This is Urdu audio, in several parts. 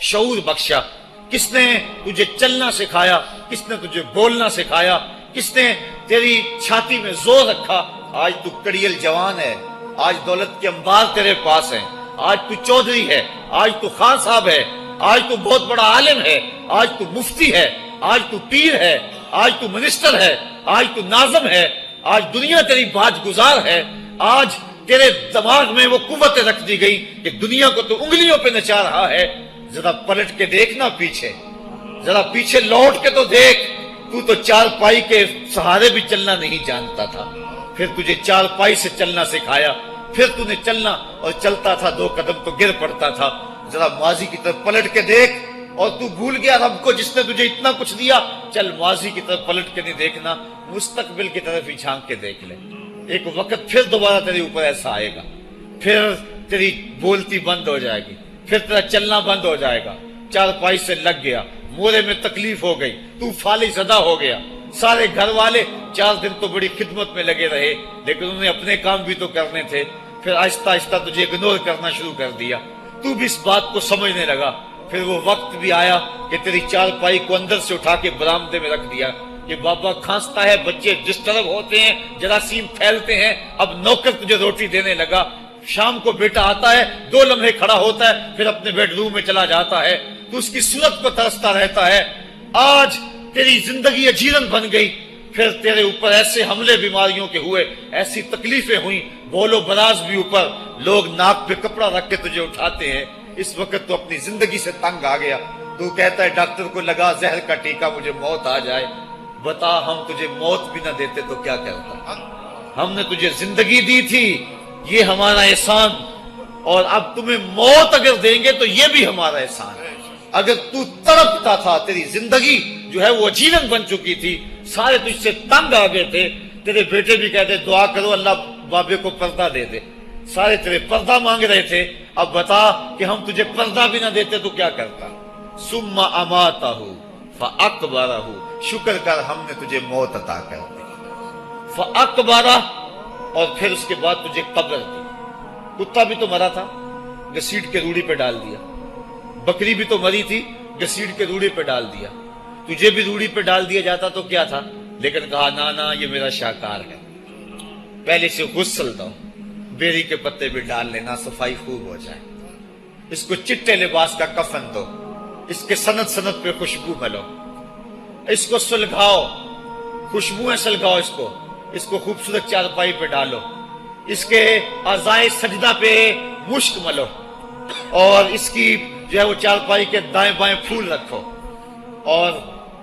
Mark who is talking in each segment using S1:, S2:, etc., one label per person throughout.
S1: شعور بخشا؟ کس نے تجھے چلنا سکھایا؟ کس نے تجھے بولنا سکھایا؟ کس نے تیری چھاتی میں زور رکھا؟ آج تو کڑیل جوان ہے، آج دولت کے انبار تیرے پاس ہیں، آج تو چودھری ہے، آج تو خان صاحب ہے، آج تو بہت بڑا عالم ہے، آج تو مفتی ہے، آج تو پیر ہے، آج تو منسٹر ہے، آج تو ناظم ہے، آج دنیا تیری بات گزار ہے، آج تیرے دماغ میں وہ قوت رکھ دی گئی کہ دنیا کو تو انگلیوں پہ نچا رہا ہے۔ ذرا پلٹ کے دیکھنا پیچھے، ذرا پیچھے لوٹ کے تو دیکھ، تو چار پائی کے سہارے بھی چلنا نہیں جانتا تھا، پھر تجھے چار پائی سے چلنا سکھایا، پھر تو نے چلنا اور چلتا تھا، 2 قدم تو گر پڑتا تھا۔ ذرا ماضی کی طرف پلٹ کے دیکھ، اور تو بھول گیا رب کو جس نے تجھے اتنا کچھ دیا۔ چل ماضی کی طرف پلٹ کے نہیں دیکھنا، مستقبل کی طرف ہی جھانک کے دیکھ لے۔ ایک وقت پھر دوبارہ تیرے اوپر ایسا آئے گا، پھر تیری بولتی بند ہو جائے گی، پھر تیرا چلنا بند ہو جائے گا۔ چار پائی سے لگ گیا، مورے میں تکلیف ہو گئی، تو فالج زدہ ہو گیا۔ سارے گھر والے 4 دن تو بڑی خدمت میں لگے رہے، لیکن انہیں اپنے کام بھی تو کرنے تھے، پھر آہستہ آہستہ تجھے اگنور کرنا شروع کر دیا۔ تو بھی اس بات کو سمجھنے لگا، پھر وہ وقت بھی آیا کہ تیری چار پائی کو اندر سے اٹھا کے برآمدے میں رکھ دیا کہ بابا کھانستا ہے، بچے ڈسٹرب ہوتے ہیں، جراثیم پھیلتے ہیں، اب نوکر تجھے روٹی دینے لگا۔ شام کو بیٹا آتا ہے، 2 لمحے کھڑا ہوتا ہے، پھر اپنے بیڈ روم میں چلا جاتا ہے، تو اس کی صورت کو ترستا رہتا ہے۔ آج تیری زندگی اجیرن بن گئی، پھر تیرے اوپر ایسے حملے بیماریوں کے ہوئے، ایسی تکلیفیں ہوئیں، بول و براز بھی اوپر، لوگ ناک پہ کپڑا رکھ کے تجھے اٹھاتے ہیں۔ اس وقت تو اپنی زندگی سے تنگ آ گیا، تو کہتا ہے ڈاکٹر کو لگا زہر کا ٹیکہ، مجھے موت آ جائے۔ بتا ہم تجھے موت بھی نہ دیتے تو کیا کرتا؟ ہم نے تجھے زندگی دی تھی، یہ ہمارا احسان، اور اب تمہیں موت اگر دیں گے تو یہ بھی ہمارا احسان ہے۔ اگر تو تڑپتا تھا، تیری زندگی جو ہے وہ اجیرن بن چکی تھی، سارے تجھ سے تنگ آ گئے تھے، تیرے بیٹے بھی کہتے دعا کرو اللہ بابے کو پردہ دے دے، سارے تیرے پردہ مانگ رہے تھے، اب بتا کہ ہم تجھے پردہ بھی نہ دیتے تو کیا کرتا؟ ثم اماتہ فاقبرہ، شکر کر ہم نے تجھے موت عطا کر دی، فاقبرہ، اور پھر اس کے بعد تجھے قبر دی۔ کتا بھی تو مرا تھا، گھسیٹ کے روڑی پہ ڈال دیا، بکری بھی تو مری تھی، گھسیٹ کے روڑی پہ ڈال دیا، تجھے بھی روڑی پہ ڈال دیا جاتا تو کیا تھا؟ لیکن کہا نا یہ میرا شاہکار ہے، پہلے سے غسل دو، بیری کے پتے بھی ڈال لینا، صفائی خوب ہو جائے، اس کو چٹے لباس کا کفن دو، اس کے سند سند پہ خوشبو ملو، اس کو سلگھاؤ، خوشبوئیں سلگھاؤ، اس کو خوبصورت چارپائی پہ ڈالو، اس کے اعضائے سجدہ پہ مشک ملو، اور اس کی جو ہے وہ چارپائی کے دائیں بائیں پھول رکھو، اور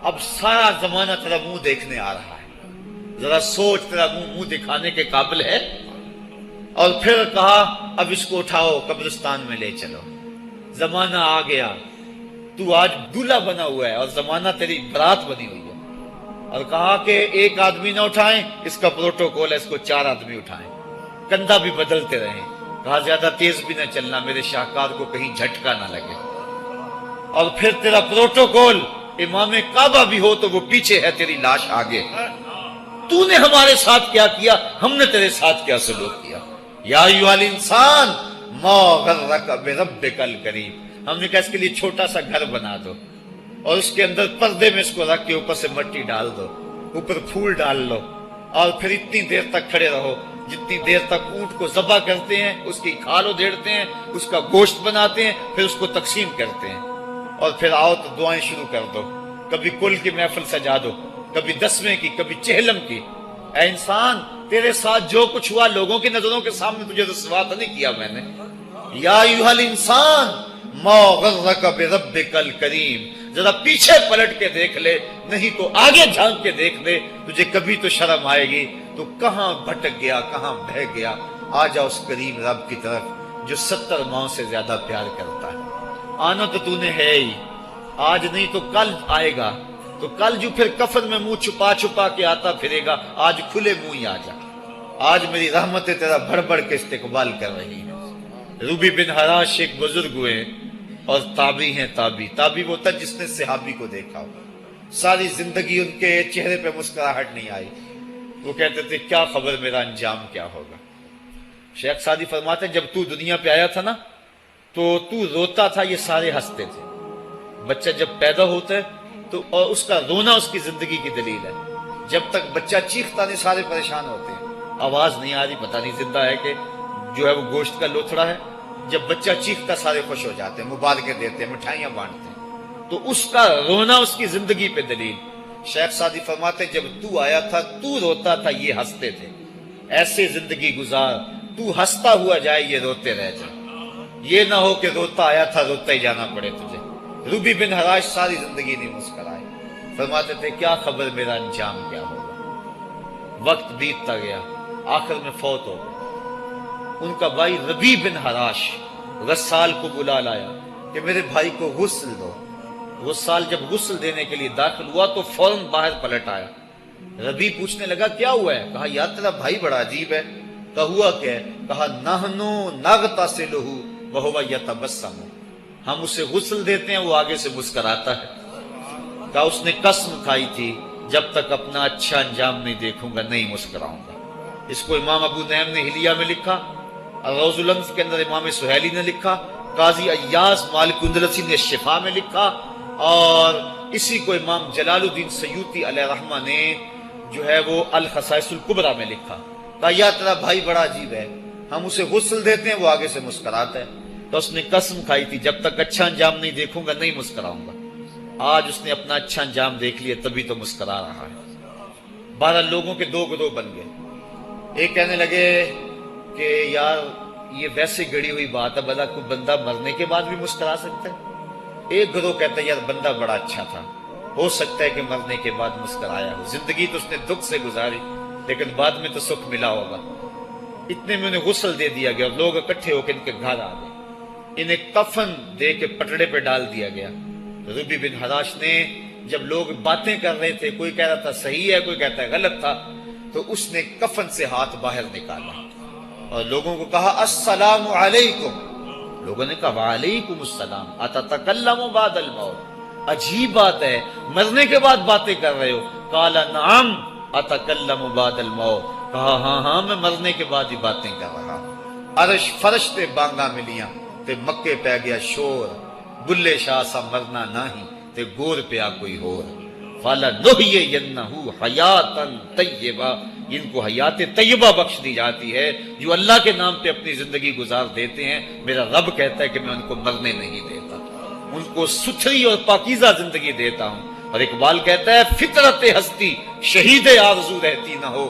S1: اب سارا زمانہ تیرا منہ دیکھنے آ رہا ہے، ذرا سوچ تیرا منہ دکھانے کے قابل ہے؟ اور پھر کہا اب اس کو اٹھاؤ قبرستان میں لے چلو، زمانہ آ گیا، تو آج دولہا بنا ہوا ہے اور زمانہ تیری برات بنی ہوئی ہے، اور کہا کہ ایک آدمی نہ اٹھائیں، اس کا پروٹوکول ہے، اس کو 4 آدمی اٹھائیں، کندھا بھی بدلتے رہیں، کہا زیادہ تیز بھی نہ چلنا، میرے شاہکار کو کہیں جھٹکا نہ لگے، اور پھر تیرا پروٹوکول امام کعبہ بھی ہو تو وہ پیچھے ہے، تیری لاش آگے۔ تو نے ہمارے ساتھ کیا کیا، ہم نے تیرے ساتھ کیا سلوک کیا؟ یا ایھا الانسان ما غرک بربک الکریم، ہم نے کہا اس کے لیے چھوٹا سا گھر بنا دو، اور اس کے اندر پردے میں اس کو رکھ کے اوپر سے مٹی ڈال دو، اوپر پھول ڈال لو، اور پھر اتنی دیر تک کھڑے رہو جتنی دیر تک اونٹ کو ذبح کرتے ہیں، اس کی کھال ادھیڑتے ہیں، اس کا گوشت بناتے ہیں، پھر اس کو تقسیم کرتے ہیں، اور پھر آؤ تو دعائیں شروع کر دو، کبھی کل کی محفل سجا دو، کبھی 10ویں کی، کبھی چہلم کی۔ اے انسان، تیرے ساتھ جو کچھ ہوا لوگوں کی نظروں کے سامنے تجھے رسوا تو نہیں کیا میں نے؟ یا ایھا الانسان ما غرک بربک الکریم، ذرا پیچھے پلٹ کے دیکھ لے، نہیں تو آگے جھانک کے دیکھ لے، تجھے کبھی تو شرم آئے گی، تو کہاں بھٹک گیا، کہاں بہہ گیا۔ آ جا اس کریم رب کی طرف جو 70 ماؤں سے زیادہ پیار کرتا ہے۔ آنا تو نے ہے ہی، آج نہیں تو کل آئے گا، تو کل جو پھر کفن میں منہ چھپا چھپا کے آتا پھرے گا، آج کھلے منہ ہی آ جا۔ آج میری رحمتیں تیرا بڑھ بڑھ کے استقبال کر رہی ہیں۔ روبی بن حراش ایک بزرگ ہوئے اور تابعی ہیں، تابعی وہ تھا جس نے صحابی کو دیکھا ہو، ساری زندگی ان کے چہرے پہ مسکراہٹ نہیں آئی، وہ کہتے تھے کیا خبر میرا انجام کیا ہوگا۔ شیخ سعدی فرماتے ہیں جب تو دنیا پہ آیا تھا نا تو روتا تھا، یہ سارے ہنستے تھے، بچہ جب پیدا ہوتا ہے تو اور اس کا رونا اس کی زندگی کی دلیل ہے. جب تک بچہ چیختا نہیں سارے پریشان ہوتے ہیں، آواز نہیں آ رہی، پتہ نہیں زندہ ہے کہ جو ہے وہ گوشت کا لوتھڑا ہے. جب بچہ چیختا سارے خوش ہو جاتے ہیں، مبارکیں دیتے ہیں، مٹھائیاں بانٹتے ہیں. تو اس کا رونا اس کی زندگی پہ دلیل. شیخ سعدی فرماتے جب تو آیا تھا تو روتا تھا، یہ ہنستے تھے. ایسے زندگی گزار تو ہنستا ہوا جائے، یہ روتے رہ جائے. یہ نہ ہو کہ روتا آیا تھا روتا ہی جانا پڑے تجھے. ربی بن حراش ساری زندگی نہیں مسکرائے. فرماتے تھے کیا خبر میرا انجام کیا ہوگا. وقت بیتتا گیا، آخر میں فوت ہو گئے. ان کا بھائی ربی بن حراش غسال کو بلا لایا کہ میرے بھائی کو غسل دو. غسال جب غسل دینے کے لیے داخل ہوا تو فوراً باہر پلٹ آیا. ربی پوچھنے لگا کیا ہوا ہے. کہا یار تیرا بھائی بڑا عجیب ہے. کہا ہوا کیا ہے. کہا نحنو نغتسلہ وہو یتبسم، ہم اسے غسل دیتے ہیں وہ آگے سے مسکراتا ہے. کہا اس نے قسم کھائی تھی جب تک اپنا اچھا انجام نہیں دیکھوں گا نہیں مسکراؤں گا. اس کو امام ابو نعیم نے حلیہ میں لکھا، روز الانف کے اندر امام سہیلی نے لکھا، قاضی ایاز مالک اندلسی نے شفا میں لکھا، اور اسی کو امام جلال الدین سیوطی علیہ رحمہ نے جو ہے وہ الخصائص الکبریٰ میں لکھا. کہا یا تیرا بھائی بڑا عجیب ہے، ہم اسے غسل دیتے ہیں وہ آگے سے مسکراتا ہے. تو اس نے قسم کھائی تھی جب تک اچھا انجام نہیں دیکھوں گا نہیں مسکراؤں گا. آج اس نے اپنا اچھا انجام دیکھ لیا تبھی تو مسکرا رہا ہے. 12 لوگوں کے 2 گروہ بن گئے. ایک کہنے لگے کہ یار یہ ویسے گڑی ہوئی بات ہے، بلا کوئی بندہ مرنے کے بعد بھی مسکرا سکتا ہے. ایک گروہ کہتا ہے یار بندہ بڑا اچھا تھا، ہو سکتا ہے کہ مرنے کے بعد مسکرایا ہو. زندگی تو اس نے دکھ سے گزاری لیکن بعد میں تو سکھ ملا ہوگا. اتنے میں انہیں غسل دے دیا گیا اور لوگ اکٹھے ہو کے ان کے گھر آ گئے. انہیں کفن دے کے پٹڑے پہ ڈال دیا گیا. ربی بن حراش نے جب لوگ باتیں کر رہے تھے، کوئی کہہ رہا تھا صحیح ہے کوئی کہتا ہے غلط تھا، تو اس نے کفن سے ہاتھ باہر نکالا اور لوگوں کو کہا السلام علیکم. لوگوں نے کہا وعلیکم السلام اتتکلم بعد الموت. عجیب بات ہے، مرنے کے بعد باتیں کر رہے ہو. قال نعم اتکلم بعد الموت. کہا ہاں ہاں میں مرنے کے بعد ہی باتیں کر رہا ہوں. عرش فرش تے بانگا ملیاں تے مکے پہ گیا شور. بلے شاہ سا مرنا نہیں تے گور پیا کوئی ہور. فَلَنُحْيِيَنَّهُ حَيَاتًا طَيِّبَةً، ان کو حیات طیبہ بخش دی جاتی ہے جو اللہ کے نام پہ اپنی زندگی گزار دیتے ہیں. میرا رب کہتا ہے کہ میں ان کو مرنے نہیں دیتا، ان کو ستھری اور پاکیزہ زندگی دیتا ہوں. اور اقبال کہتا ہے فطرت ہستی شہید آرزو رہتی نہ ہو،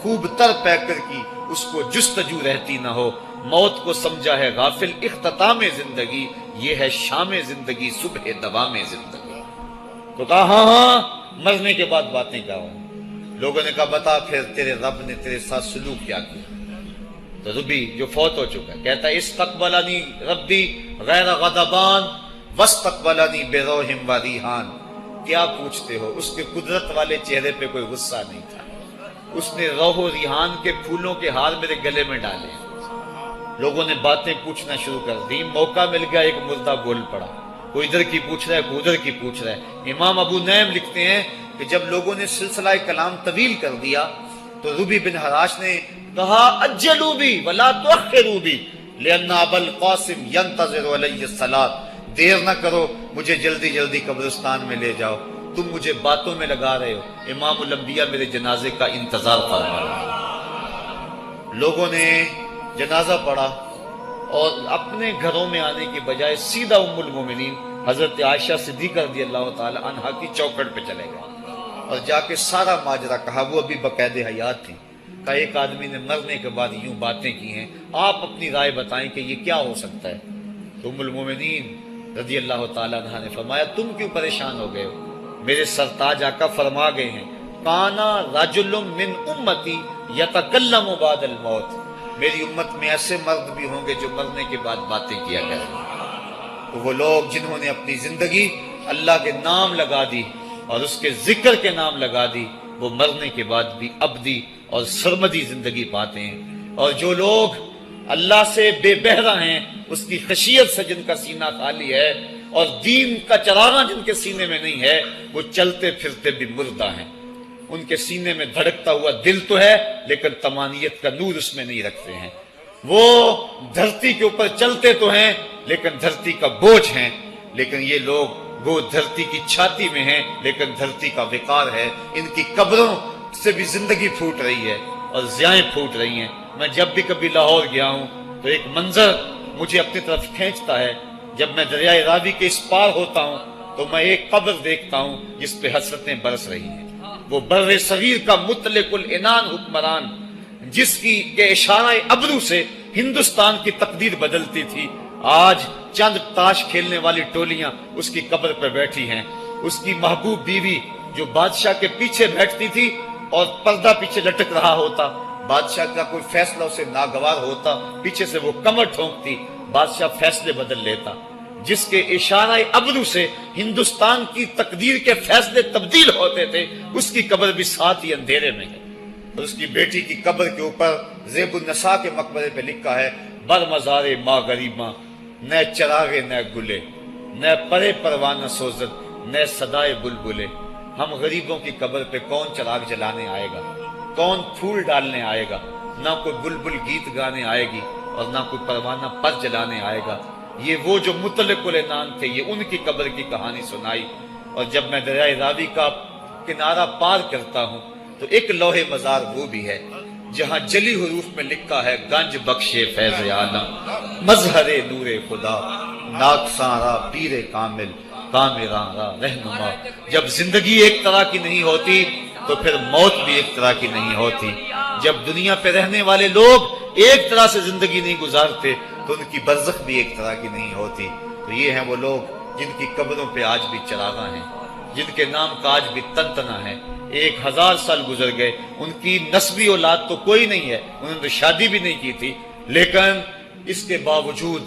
S1: خوب تر پیکر کی اس کو جستجو رہتی نہ ہو. موت کو سمجھا ہے غافل اختتام زندگی، یہ ہے شام زندگی صبح دوام زندگی. تو کہا ہاں ہاں مرنے کے بعد باتیں کیا ہوں. لوگوں نے کہا بتا پھر تیرے رب نے تیرے ساتھ سلوک کیا کیا. تو ربی جو فوت ہو چکا ہے کہتا ہے استقبلنی ربی غیر غضبان واستقبلنی بروح و ریحان. کیا پوچھتے ہو، اس کے قدرت والے چہرے پہ کوئی غصہ نہیں تھا. اس نے روح و ریحان کے پھولوں کے ہار میرے گلے میں ڈالے. لوگوں نے باتیں پوچھنا شروع کر دی. موقع مل گیا ایک مردہ بول پڑا، کوئی ادھر کی پوچھ رہا ہے کوئی ادھر کی پوچھ رہا ہے. امام ابو نعیم لکھتے ہیں کہ جب لوگوں نے سلسلہ کلام طویل کر دیا تو ربی بن حراش نے کہا اجلوا بی ولا تؤخروا بی لان ابا القاسم ينتظر علی الصلاۃ. دیر نہ کرو، مجھے جلدی جلدی قبرستان میں لے جاؤ، تم مجھے باتوں میں لگا رہے ہو. امام الانبیاء میرے جنازے کا انتظار فرما رہے ہیں. لوگوں نے جنازہ پڑھا اور اپنے گھروں میں آنے کی بجائے سیدھا ام المومنین حضرت عائشہ صدیقہ رضی اللہ تعالی عنہا کی چوکھٹ پہ چلے گئے اور جا کے سارا ماجرا کہا. وہ ابھی باقاعد حیات تھی. کہا ایک آدمی نے مرنے کے بعد یوں باتیں کی ہیں، آپ اپنی رائے بتائیں کہ یہ کیا ہو سکتا ہے. تو ام المومنین رضی اللہ تعالی عنہا نے فرمایا تم کیوں پریشان ہو گئے ہو، میرے سرتاج آقا فرما گئے ہیں کانا رجل من امتی یتکلم بعد الموت. میری امت میں ایسے مرد بھی ہوں گے جو مرنے کے بعد باتیں کیا کریں. تو وہ لوگ جنہوں نے اپنی زندگی اللہ کے نام لگا دی اور اس کے ذکر کے نام لگا دی، وہ مرنے کے بعد بھی ابدی اور سرمدی زندگی پاتے ہیں. اور جو لوگ اللہ سے بے بہرہ ہیں، اس کی خشیت سے جن کا سینہ خالی ہے اور دین کا چراغاں جن کے سینے میں نہیں ہے، وہ چلتے پھرتے بھی مردہ ہیں. ان کے سینے میں دھڑکتا ہوا دل تو ہے لیکن تمانیت کا نور اس میں نہیں رکھتے ہیں. وہ دھرتی کے اوپر چلتے تو ہیں لیکن دھرتی کا بوجھ ہیں. لیکن یہ لوگ وہ دھرتی کی چھاتی میں ہیں لیکن دھرتی کا وقار ہے. ان کی قبروں سے بھی زندگی پھوٹ رہی ہے اور ضیائیں پھوٹ رہی ہیں. میں جب بھی کبھی لاہور گیا ہوں تو ایک منظر مجھے اپنی طرف کھینچتا ہے. جب میں دریائے راوی کے اس پار ہوتا ہوں تو میں ایک قبر دیکھتا ہوں جس پہ حسرتیں برس رہی ہیں. وہ بر صغیر کا مطلق العنان حکمران جس کی کے اشارہ ابرو سے ہندوستان کی تقدیر بدلتی تھی، آج چند تاش کھیلنے والی ٹولیاں اس کی قبر پہ بیٹھی ہیں. اس کی محبوب بیوی جو بادشاہ کے پیچھے بیٹھتی تھی اور پردہ پیچھے لٹک رہا ہوتا، بادشاہ کا کوئی فیصلہ اسے ناگوار ہوتا، پیچھے سے وہ کمر ٹھونکتی، بادشاہ فیصلے بدل لیتا. جس کے اشارہ ابرو سے ہندوستان کی تقدیر کے فیصلے تبدیل ہوتے تھے، اس کی قبر بھی ساتھ ہی اندھیرے میں ہے. اور اس کی بیٹی کی قبر کے اوپر زیب النساء کے مقبرے پہ لکھا ہے: بر مزار ماں غریباں، نہ چراغے نہ گلے، نہ پرے پروانہ سوزد، نہ صدائے بلبلے. ہم غریبوں کی قبر پہ کون چراغ جلانے آئے گا، کون پھول ڈالنے آئے گا؟ نہ کوئی بلبل گیت گانے آئے گی اور نہ کوئی پروانہ پر جلانے آئے گا. یہ وہ جو مطلق العنان تھے، یہ ان کی قبر کی کہانی سنائی. اور جب میں دریائے راوی کا کنارہ پار کرتا ہوں تو ایک لوح مزار وہ بھی ہے جہاں جلی حروف میں لکھا ہے: گنج بخشے فیض عالم، مظہر نور خدا، ناکساں پیر کامل، کامراں را رہنما. جب زندگی ایک طرح کی نہیں ہوتی تو پھر موت بھی ایک طرح کی نہیں ہوتی. جب دنیا پہ رہنے والے لوگ ایک طرح سے زندگی نہیں گزارتے تو ان کی برزخ بھی ایک طرح کی نہیں ہوتی. تو یہ ہیں وہ لوگ جن کی قبروں پہ آج بھی چراغاں ہیں، جن کے نام کا آج بھی تنتنا ہے. 1000 سال گزر گئے، ان کی نسبی اولاد تو کوئی نہیں ہے، انہوں نے تو شادی بھی نہیں کی تھی، لیکن اس کے باوجود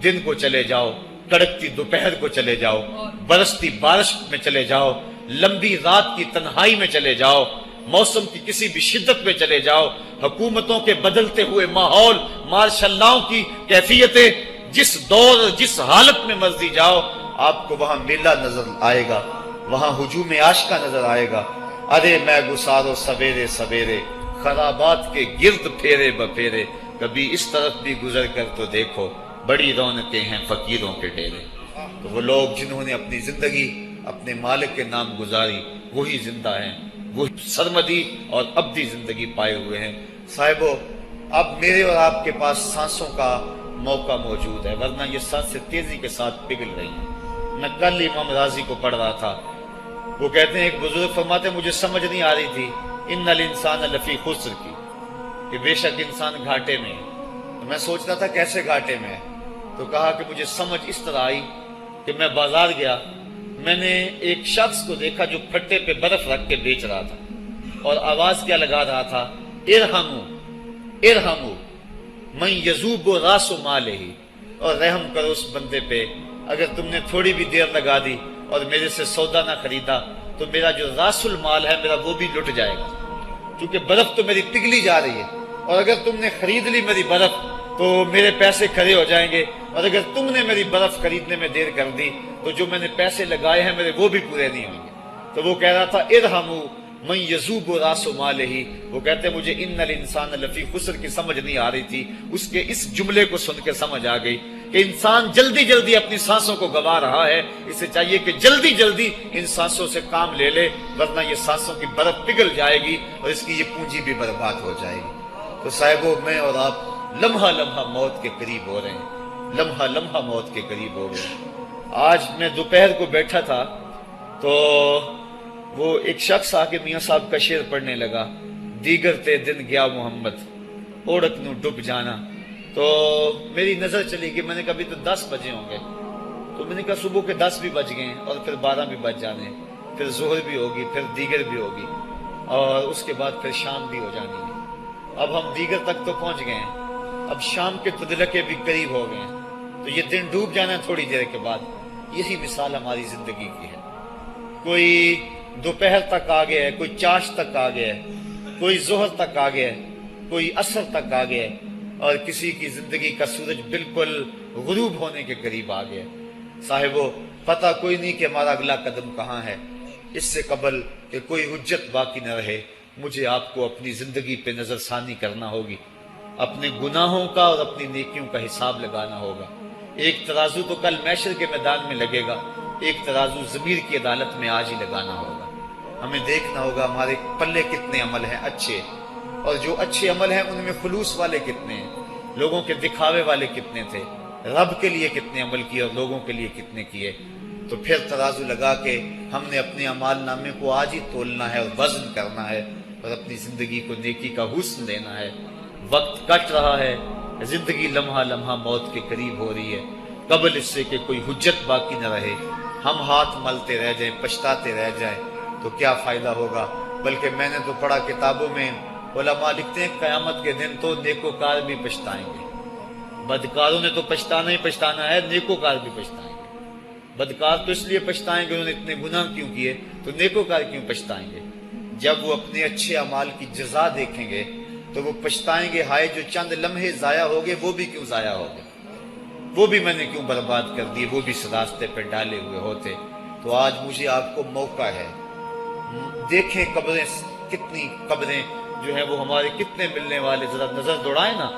S1: دن کو چلے جاؤ، کڑکتی دوپہر کو چلے جاؤ، برستی بارش میں چلے جاؤ، لمبی رات کی تنہائی میں چلے جاؤ، موسم کی کسی بھی شدت میں چلے جاؤ، حکومتوں کے بدلتے ہوئے ماحول، مارشل لاؤ کی کیفیتیں، جس دور جس حالت میں مرضی جاؤ، آپ کو وہاں میلہ نظر آئے گا، وہاں ہجوم عاشقہ نظر آئے گا. ارے میں گسارو سویرے سویرے، خرابات کے گرد پھیرے بپھیرے، کبھی اس طرف بھی گزر کر تو دیکھو، بڑی رونقیں ہیں فقیروں کے ڈیرے. تو وہ لوگ جنہوں نے اپنی زندگی اپنے مالک کے نام گزاری، وہی زندہ ہیں، وہی سرمدی اور ابدی زندگی پائے ہوئے ہیں. صاحبو، اب میرے اور آپ کے پاس سانسوں کا موقع موجود ہے، ورنہ یہ سانسیں تیزی کے ساتھ پگھل رہی ہیں. میں کل امام راضی کو پڑھ رہا تھا، وہ کہتے ہیں، ایک بزرگ فرماتے ہیں مجھے سمجھ نہیں آ رہی تھی ان الانسان لفی خسر کی، کہ بے شک انسان گھاٹے میں ہے. تو میں سوچ رہا تھا کیسے گھاٹے میں ہے، تو کہا کہ مجھے سمجھ اس طرح آئی کہ میں بازار گیا، میں نے ایک شخص کو دیکھا جو پھٹے پہ برف رکھ کے بیچ رہا تھا اور آواز کیا لگا رہا تھا: ارحمو ارحمو من یذوب راس مالہ، اور رحم کرو اس بندے پہ، اگر تم نے تھوڑی بھی دیر لگا دی اور میرے سے سودا نہ خریدا تو میرا جو راس المال ہے میرا وہ بھی لٹ جائے گا، کیونکہ برف تو میری پگھلی جا رہی ہے، اور اگر تم نے خرید لی میری برف تو میرے پیسے کھڑے ہو جائیں گے، اور اگر تم نے میری برف خریدنے میں دیر کر دی تو جو میں نے پیسے لگائے ہیں میرے وہ بھی پورے نہیں ہوں گے. تو وہ کہہ رہا تھا ارحمو من یذوب راس مالہ. وہ کہتے ہیں مجھے ان الانسان لفی خسر کی سمجھ نہیں آ رہی تھی، اس کے اس جملے کو سن کے سمجھ آ گئی کہ انسان جلدی جلدی اپنی سانسوں کو گوا رہا ہے، اسے چاہیے کہ جلدی جلدی ان سانسوں سے کام لے لے، ورنہ یہ سانسوں کی برف پگھل جائے گی اور اس کی یہ پونجی بھی برباد ہو جائے گی. تو صاحبو، میں اور آپ لمحہ لمحہ موت کے قریب ہو رہے ہیں، لمحہ لمحہ موت کے قریب ہو گئے. آج میں دوپہر کو بیٹھا تھا تو وہ ایک شخص آ کے میاں صاحب کا شعر پڑھنے لگا: دیگر تے دن گیا محمد، اوڑک نو ڈب جانا. تو میری نظر چلی گئی، میں نے کہا ابھی تو 10 بجے ہوں گے، تو میں نے کہا صبح کے 10 بھی بج گئے ہیں اور پھر 12 بھی بج جانے، پھر ظہر بھی ہوگی، پھر دیگر بھی ہوگی، اور اس کے بعد پھر شام بھی ہو جانی ہے. اب ہم دیگر تک تو پہنچ گئے ہیں، اب شام کے تدلکے بھی قریب ہو گئے ہیں، تو یہ دن ڈوب جانا ہے تھوڑی دیر کے بعد. یہی مثال ہماری زندگی کی ہے. کوئی دوپہر تک آ گیا ہے، کوئی چاش تک آ گیا ہے، کوئی ظہر تک آ گیا ہے، کوئی عصر تک آ گیا ہے، اور کسی کی زندگی کا سورج بالکل غروب ہونے کے قریب آ گیا. صاحبو، پتہ کوئی نہیں کہ ہمارا اگلا قدم کہاں ہے. اس سے قبل کہ کوئی حجت باقی نہ رہے، مجھے آپ کو اپنی زندگی پہ نظر ثانی کرنا ہوگی، اپنے گناہوں کا اور اپنی نیکیوں کا حساب لگانا ہوگا. ایک ترازو تو کل محشر کے میدان میں لگے گا، ایک ترازو ضمیر کی عدالت میں آج ہی لگانا ہوگا. ہمیں دیکھنا ہوگا ہمارے پلے کتنے عمل ہیں اچھے، اور جو اچھے عمل ہیں ان میں خلوص والے کتنے ہیں، لوگوں کے دکھاوے والے کتنے تھے، رب کے لیے کتنے عمل کیے اور لوگوں کے لیے کتنے کیے. تو پھر ترازو لگا کے ہم نے اپنے اعمال نامے کو آج ہی تولنا ہے اور وزن کرنا ہے، اور اپنی زندگی کو نیکی کا حسن دینا ہے. وقت کٹ رہا ہے، زندگی لمحہ لمحہ موت کے قریب ہو رہی ہے. قبل اس سے کہ کوئی حجت باقی نہ رہے ہم ہاتھ ملتے رہ جائیں، پچھتاتے رہ جائیں تو کیا فائدہ ہوگا. بلکہ میں نے تو پڑھا کتابوں میں، علماء لکھتے ہیں قیامت کے دن تو نیکوکار بھی پچھتائیں گے. بدکاروں نے تو پچھتانا ہی پچھتانا ہے، نیکوکار بھی پچھتائیں گے. بدکار تو اس لیے پچھتائیں گے انہوں نے اتنے گناہ کیوں کیے، تو نیکوکار کیوں پچھتائیں گے؟ جب وہ اپنے اچھے اعمال کی جزا دیکھیں گے تو وہ پچھتائیں گے، ہائے جو چند لمحے ضائع ہو گئے وہ بھی کیوں ضائع ہو گئے، وہ بھی میں نے کیوں برباد کر دیے، وہ بھی اس راستے پہ ڈالے ہوئے ہوتے. تو آج مجھے آپ کو موقع ہے، دیکھیں قبریں کتنی، قبریں جو ہیں وہ ہمارے کتنے ملنے والے، ذرا نظر دوڑائیں نا.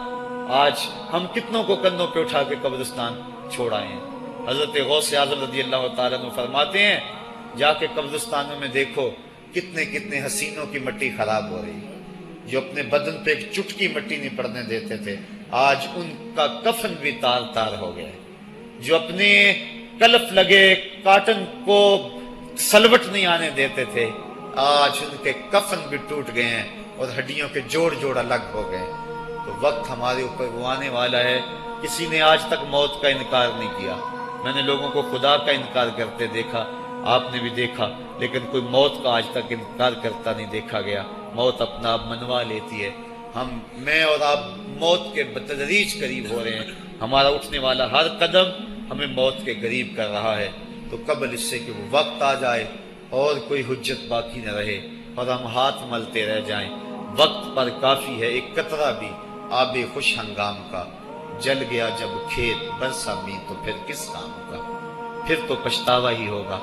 S1: آج ہم کتنوں کو کندھوں پہ اٹھا کے قبرستان چھوڑ آئے ہیں. حضرت غوث اعظم رضی اللہ تعالیٰ عنہ فرماتے ہیں جا کے قبرستانوں میں دیکھو کتنے کتنے حسینوں کی مٹی خراب ہو رہی، جو اپنے بدن پہ ایک چٹکی مٹی نہیں پڑنے دیتے تھے آج ان کا کفن بھی تار تار ہو گیا. جو اپنے کلف لگے کاٹن کو سلوٹ نہیں آنے دیتے تھے آج ان کے کفن بھی ٹوٹ گئے ہیں اور ہڈیوں کے جوڑ جوڑ الگ ہو گئے. تو وقت ہمارے اوپر وہ آنے والا ہے. کسی نے آج تک موت کا انکار نہیں کیا. میں نے لوگوں کو خدا کا انکار کرتے دیکھا، آپ نے بھی دیکھا، لیکن کوئی موت کا آج تک انکار کرتا نہیں دیکھا گیا. موت اپنا آپ منوا لیتی ہے. میں اور آپ موت کے بتدریج قریب ہو رہے ہیں. ہمارا اٹھنے والا ہر قدم ہمیں موت کے قریب کر رہا ہے. تو قبل اس سے کہ وہ وقت آ جائے اور کوئی حجت باقی نہ رہے اور ہم ہاتھ ملتے رہ جائیں. وقت پر کافی ہے ایک قطرہ بھی آب خوش ہنگام کا. جل گیا جب کھیت برسا می تو پھر کس کام کا، پھر تو پچھتاوا ہی ہوگا.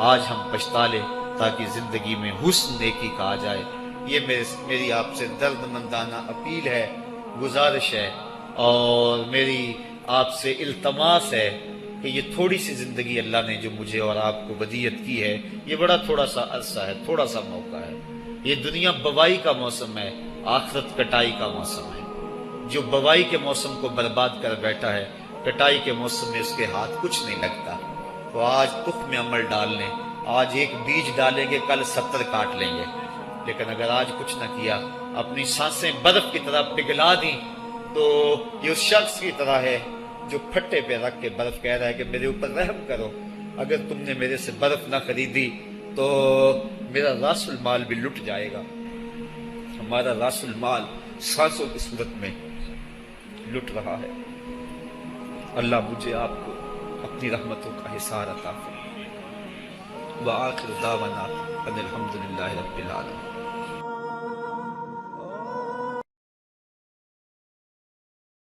S1: آج ہم پچھتا لیں تاکہ زندگی میں حسن نیکی کا آ جائے. یہ میری آپ سے درد مندانہ اپیل ہے، گزارش ہے، اور میری آپ سے التماس ہے کہ یہ تھوڑی سی زندگی اللہ نے جو مجھے اور آپ کو ودیعت کی ہے، یہ بڑا تھوڑا سا عرصہ ہے، تھوڑا سا موقع ہے. یہ دنیا بوائی کا موسم ہے، آخرت کٹائی کا موسم ہے. جو بوائی کے موسم کو برباد کر بیٹھا ہے، کٹائی کے موسم میں اس کے ہاتھ کچھ نہیں لگتا. تو آج تخم عمل ڈال لیں. آج ایک بیج ڈالیں گے کل 70 کاٹ لیں گے. لیکن اگر آج کچھ نہ کیا، اپنی سانسیں برف کی طرح پگھلا دیں، تو یہ اس شخص کی طرح ہے جو پھٹے پہ رکھ کے برف کہہ رہا ہے کہ میرے اوپر رحم کرو. اگر تم نے میرے سے برف نہ خریدی تو میرا راس المال بھی لٹ جائے گا. ہمارا راس المال سانسوں کی صورت میں لٹ رہا ہے. اللہ مجھے آپ کو اپنی رحمتوں کا حصار عطا فرمائے. وآخر دعوانا ان الحمد للہ رب العالمین.